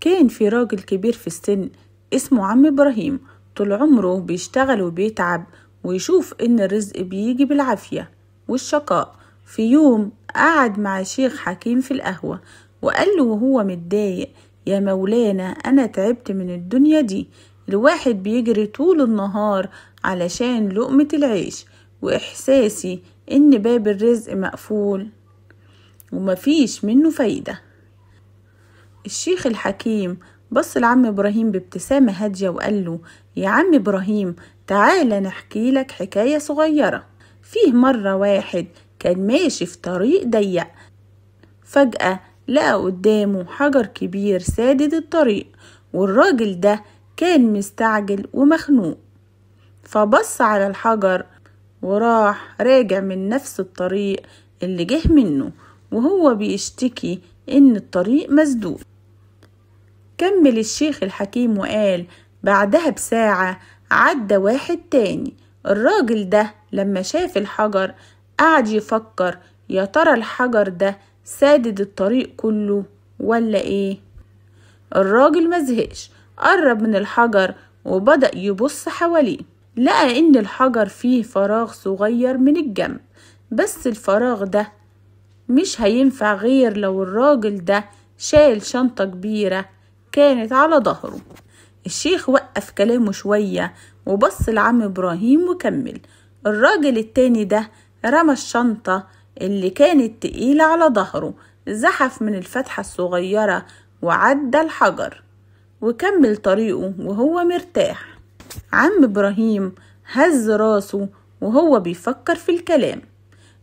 كان في راجل كبير في السن اسمه عم إبراهيم، طول عمره بيشتغل وبيتعب ويشوف إن الرزق بيجي بالعافية والشقاء. في يوم قعد مع شيخ حكيم في القهوة وقال له وهو متضايق: يا مولانا، أنا تعبت من الدنيا دي، الواحد بيجري طول النهار علشان لقمة العيش، وإحساسي إن باب الرزق مقفول ومفيش منه فايدة. الشيخ الحكيم بص لعم إبراهيم بابتسامة هادية وقال له: يا عم إبراهيم، تعالى نحكي لك حكاية صغيرة. فيه مرة واحد كان ماشي في طريق ضيق، فجأة لقى قدامه حجر كبير سادد الطريق، والراجل ده كان مستعجل ومخنوق، فبص على الحجر وراح راجع من نفس الطريق اللي جه منه وهو بيشتكي إن الطريق مسدود. كمل الشيخ الحكيم وقال: بعدها بساعة عدى واحد تاني. الراجل ده لما شاف الحجر قعد يفكر: يا ترى الحجر ده سادد الطريق كله ولا ايه؟ الراجل مزهقش، قرب من الحجر وبدأ يبص حواليه، لقى ان الحجر فيه فراغ صغير من الجنب، بس الفراغ ده مش هينفع غير لو الراجل ده شايل شنطة كبيرة كانت على ظهره. الشيخ وقف كلامه شوية وبص لعم إبراهيم وكمل: الراجل التاني ده رمى الشنطة اللي كانت تقيلة على ظهره، زحف من الفتحة الصغيرة وعدى الحجر وكمل طريقه وهو مرتاح. عم إبراهيم هز راسه وهو بيفكر في الكلام.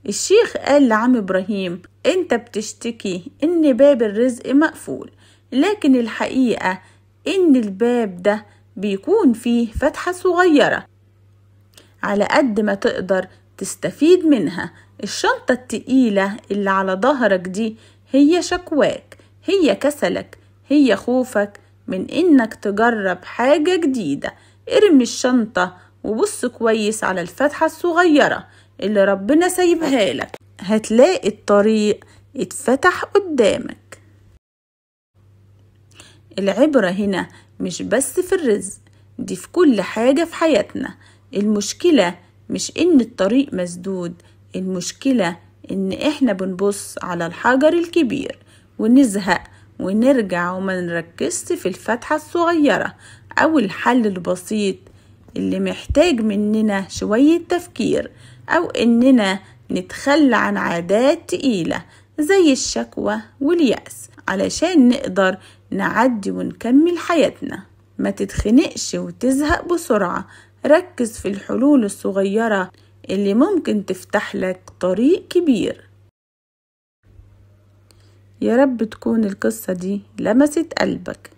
الشيخ قال لعم إبراهيم: انت بتشتكي ان باب الرزق مقفول، لكن الحقيقة ان الباب ده بيكون فيه فتحة صغيرة، على قد ما تقدر تستفيد منها. الشنطة التقيلة اللي على ظهرك دي هي شكواك، هي كسلك، هي خوفك من انك تجرب حاجة جديدة. ارمي الشنطة وبص كويس على الفتحة الصغيرة اللي ربنا سايبها لك، هتلاقي الطريق اتفتح قدامك. العبرة هنا مش بس في الرزق، دي في كل حاجة في حياتنا. المشكلة مش ان الطريق مسدود، المشكلة ان احنا بنبص على الحجر الكبير ونزهق ونرجع وما نركزش في الفتحة الصغيرة او الحل البسيط اللي محتاج مننا شوية تفكير، أو إننا نتخلى عن عادات تقيلة زي الشكوى واليأس علشان نقدر نعدي ونكمل حياتنا. ما تتخنقش وتزهق بسرعة، ركز في الحلول الصغيرة اللي ممكن تفتح لك طريق كبير. يا رب تكون القصة دي لمست قلبك.